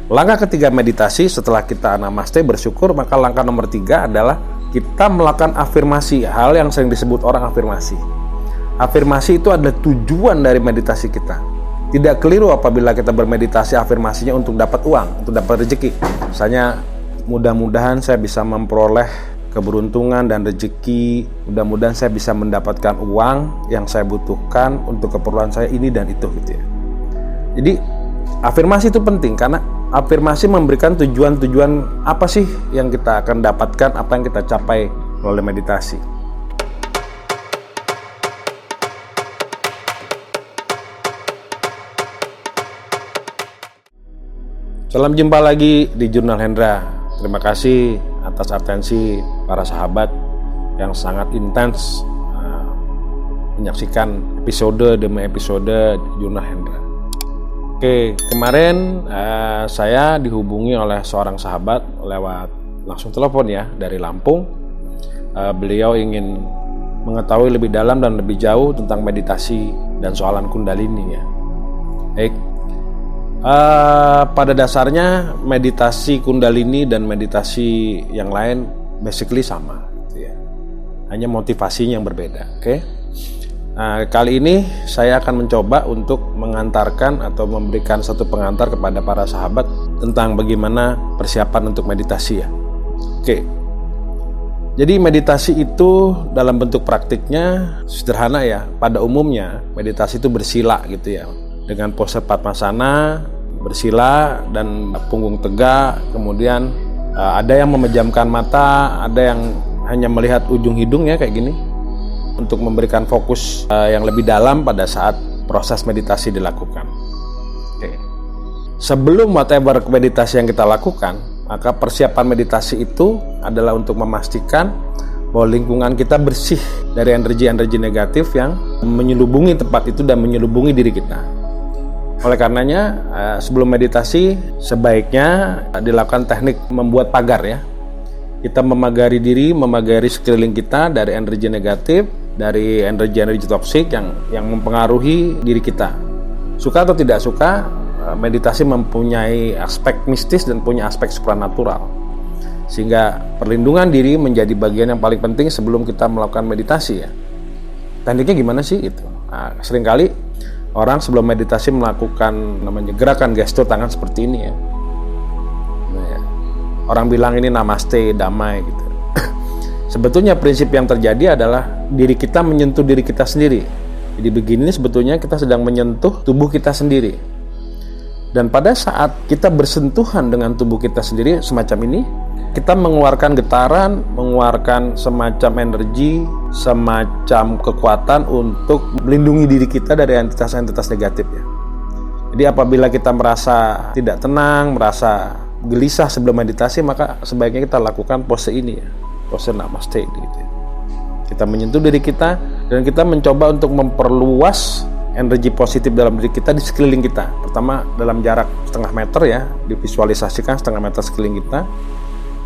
Langkah ketiga meditasi setelah kita namaste bersyukur, maka langkah nomor 3 adalah kita melakukan afirmasi, hal yang sering disebut orang afirmasi. Afirmasi itu adalah tujuan dari meditasi kita. Tidak keliru apabila kita bermeditasi afirmasinya untuk dapat uang, untuk dapat rezeki. Misalnya, mudah-mudahan saya bisa memperoleh keberuntungan dan rezeki, mudah-mudahan saya bisa mendapatkan uang yang saya butuhkan untuk keperluan saya ini dan itu gitu ya. Jadi afirmasi itu penting karena afirmasi memberikan tujuan-tujuan apa sih yang kita akan dapatkan, apa yang kita capai melalui meditasi. Salam jumpa lagi di Jurnal Hendra. Terima kasih atas atensi para sahabat yang sangat intens menyaksikan episode demi episode Jurnal Hendra. Oke, kemarin saya dihubungi oleh seorang sahabat lewat langsung telepon ya dari Lampung. Beliau ingin mengetahui lebih dalam dan lebih jauh tentang meditasi dan soalan Kundalini ya. Baik. Pada dasarnya meditasi Kundalini dan meditasi yang lain basically sama gitu ya. Hanya motivasinya yang berbeda. Oke. Nah, kali ini saya akan mencoba untuk mengantarkan atau memberikan satu pengantar kepada para sahabat tentang bagaimana persiapan untuk meditasi ya. Oke. Jadi meditasi itu dalam bentuk praktiknya sederhana ya. Pada umumnya meditasi itu bersila gitu ya. Dengan pose Padmasana, bersila dan punggung tegak, kemudian ada yang memejamkan mata, ada yang hanya melihat ujung hidung ya kayak gini untuk memberikan fokus yang lebih dalam pada saat proses meditasi dilakukan. Oke. Sebelum whatever meditasi yang kita lakukan, maka persiapan meditasi itu adalah untuk memastikan bahwa lingkungan kita bersih dari energi-energi negatif yang menyelubungi tempat itu dan menyelubungi diri kita. Oleh karenanya sebelum meditasi sebaiknya dilakukan teknik membuat pagar ya. Kita memagari diri, memagari sekeliling kita dari energi negatif, dari energi-energi toksik yang mempengaruhi diri kita. Suka atau tidak suka, meditasi mempunyai aspek mistis dan punya aspek supranatural. Sehingga perlindungan diri menjadi bagian yang paling penting sebelum kita melakukan meditasi ya. Tekniknya gimana sih itu? Seringkali orang sebelum meditasi melakukan namanya gerakan gestur tangan seperti ini ya. Nah, ya. Orang bilang ini namaste, damai gitu. Sebetulnya prinsip yang terjadi adalah diri kita menyentuh diri kita sendiri. Jadi begini sebetulnya kita sedang menyentuh tubuh kita sendiri. Dan pada saat kita bersentuhan dengan tubuh kita sendiri semacam ini, kita mengeluarkan getaran, mengeluarkan semacam energi, semacam kekuatan untuk melindungi diri kita dari entitas-entitas negatif ya. Jadi apabila kita merasa tidak tenang, merasa gelisah sebelum meditasi, maka sebaiknya kita lakukan pose ini ya, pose namaste gitu ya. Kita menyentuh diri kita dan kita mencoba untuk memperluas energi positif dalam diri kita di sekeliling kita. Pertama dalam jarak setengah meter ya, divisualisasikan setengah meter sekeliling kita.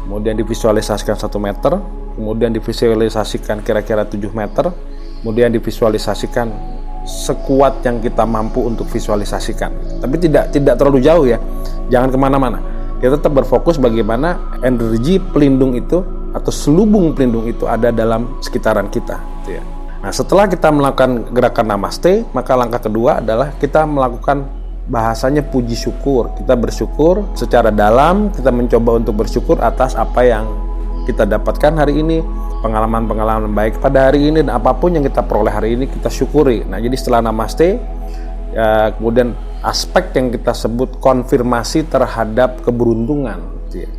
Kemudian divisualisasikan 1 meter, kemudian divisualisasikan kira-kira 7 meter, kemudian divisualisasikan sekuat yang kita mampu untuk visualisasikan. Tapi tidak terlalu jauh ya, jangan kemana-mana. Kita tetap berfokus bagaimana energi pelindung itu atau selubung pelindung itu ada dalam sekitaran kita. Gitu ya. Nah setelah kita melakukan gerakan namaste, maka langkah kedua adalah kita melakukan bahasanya puji syukur. Kita bersyukur secara dalam, kita mencoba untuk bersyukur atas apa yang kita dapatkan hari ini, pengalaman-pengalaman baik pada hari ini, dan apapun yang kita peroleh hari ini kita syukuri. Nah jadi setelah namaste ya, kemudian aspek yang kita sebut konfirmasi terhadap keberuntungan gitu ya.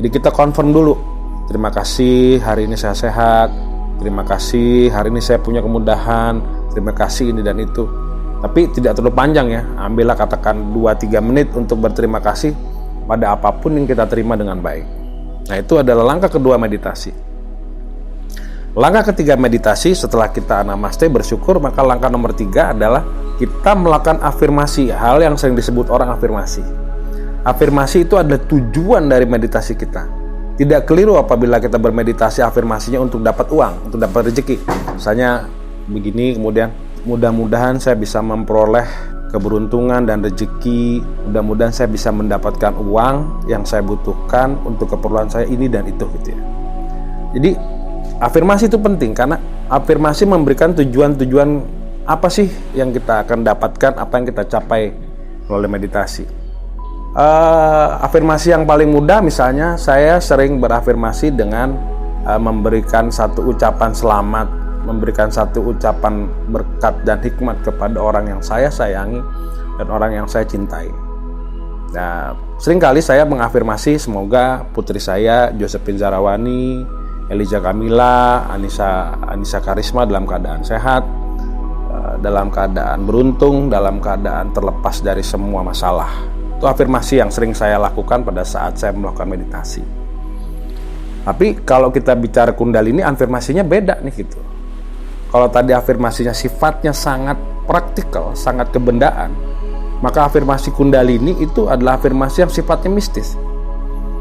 Jadi kita confirm dulu, terima kasih hari ini saya sehat, terima kasih hari ini saya punya kemudahan, terima kasih ini dan itu. Tapi tidak terlalu panjang ya, ambillah katakan 2-3 menit untuk berterima kasih pada apapun yang kita terima dengan baik. Nah itu adalah langkah kedua meditasi. Langkah ketiga meditasi setelah kita namaste bersyukur, maka langkah nomor 3 adalah kita melakukan afirmasi, hal yang sering disebut orang afirmasi. Afirmasi itu adalah tujuan dari meditasi kita. Tidak keliru apabila kita bermeditasi afirmasinya untuk dapat uang, untuk dapat rezeki. Misalnya begini, kemudian mudah-mudahan saya bisa memperoleh keberuntungan dan rezeki. Mudah-mudahan saya bisa mendapatkan uang yang saya butuhkan untuk keperluan saya ini dan itu gitu ya. Jadi afirmasi itu penting karena afirmasi memberikan tujuan-tujuan apa sih yang kita akan dapatkan, apa yang kita capai melalui meditasi. Afirmasi yang paling mudah misalnya saya sering berafirmasi dengan memberikan satu ucapan selamat, memberikan satu ucapan berkat dan hikmat kepada orang yang saya sayangi dan orang yang saya cintai. Nah, seringkali saya mengafirmasi semoga putri saya Josephine Zarawani, Eliza Kamila, Anissa Karisma dalam keadaan sehat, dalam keadaan beruntung, dalam keadaan terlepas dari semua masalah. Itu afirmasi yang sering saya lakukan pada saat saya melakukan meditasi. Tapi kalau kita bicara Kundalini, afirmasinya beda nih gitu. Kalau tadi afirmasinya sifatnya sangat praktikal, sangat kebendaan, maka afirmasi Kundalini itu adalah afirmasi yang sifatnya mistis.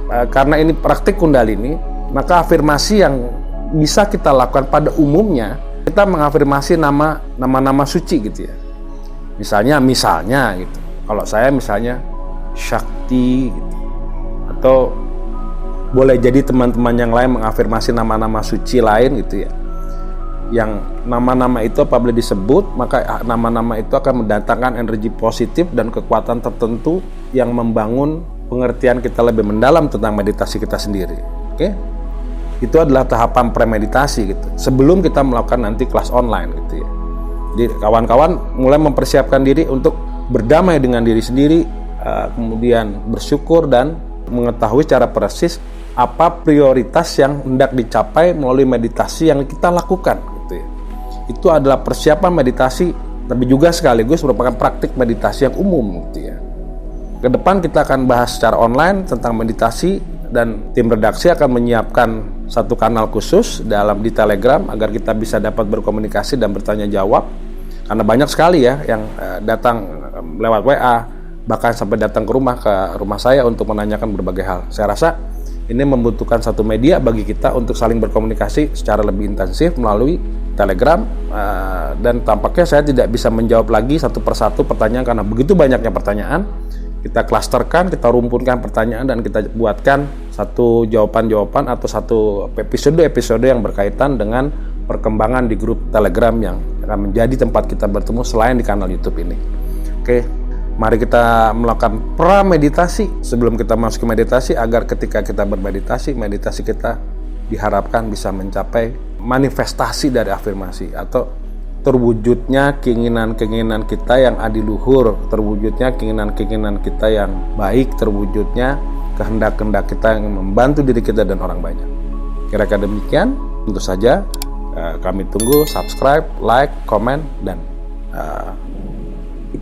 Karena ini praktik Kundalini, maka afirmasi yang bisa kita lakukan pada umumnya, kita mengafirmasi nama-nama suci gitu ya. Misalnya gitu. Kalau saya misalnya Shakti gitu. Atau boleh jadi teman-teman yang lain mengafirmasi nama-nama suci lain gitu ya. Yang nama-nama itu apabila disebut, maka nama-nama itu akan mendatangkan energi positif dan kekuatan tertentu yang membangun pengertian kita lebih mendalam tentang meditasi kita sendiri. Oke? Itu adalah tahapan premeditasi gitu. Sebelum kita melakukan nanti kelas online gitu ya. Jadi kawan-kawan mulai mempersiapkan diri untuk berdamai dengan diri sendiri, kemudian bersyukur dan mengetahui secara persis apa prioritas yang hendak dicapai melalui meditasi yang kita lakukan gitu ya. Itu adalah persiapan meditasi, tapi juga sekaligus merupakan praktik meditasi yang umum gitu ya. Ke depan kita akan bahas secara online tentang meditasi dan tim redaksi akan menyiapkan satu kanal khusus di Telegram agar kita bisa dapat berkomunikasi dan bertanya jawab. Karena banyak sekali ya yang datang lewat WA, bahkan sampai datang ke rumah saya untuk menanyakan berbagai hal. Saya rasa ini membutuhkan satu media bagi kita untuk saling berkomunikasi secara lebih intensif melalui Telegram, dan tampaknya saya tidak bisa menjawab lagi satu persatu pertanyaan karena begitu banyaknya pertanyaan. Kita klasterkan, kita rumpunkan pertanyaan dan kita buatkan satu jawaban-jawaban atau satu episode yang berkaitan dengan perkembangan di grup Telegram yang akan menjadi tempat kita bertemu selain di kanal YouTube ini. Oke. Mari kita melakukan prameditasi sebelum kita masuk ke meditasi agar ketika kita bermeditasi, meditasi kita diharapkan bisa mencapai manifestasi dari afirmasi atau terwujudnya keinginan-keinginan kita yang adiluhur, terwujudnya keinginan-keinginan kita yang baik, terwujudnya kehendak-kehendak kita yang membantu diri kita dan orang banyak. Kira-kira demikian, tentu saja kami tunggu subscribe, like, komen, dan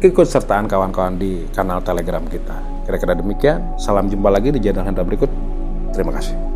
ikut sertaan kawan-kawan di kanal Telegram kita. Kira-kira demikian. Salam jumpa lagi di channel Hendra berikut. Terima kasih.